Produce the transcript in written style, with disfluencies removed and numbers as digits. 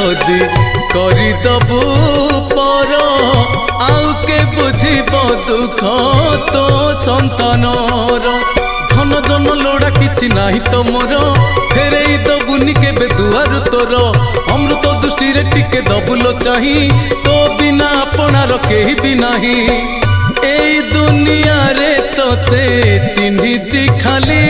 जदि करदबू पर आउ के बुझिब दुख तो संतानर धन जन लोड़ा किछि नाही तो मोर फेरई दबुनि केबे दुआर तोर अमृत दृष्टि रे टिके दबुलो चाही तो बिना अपनार केही भी नाही एई दुनिया रे तोते चिन्हिछि खाली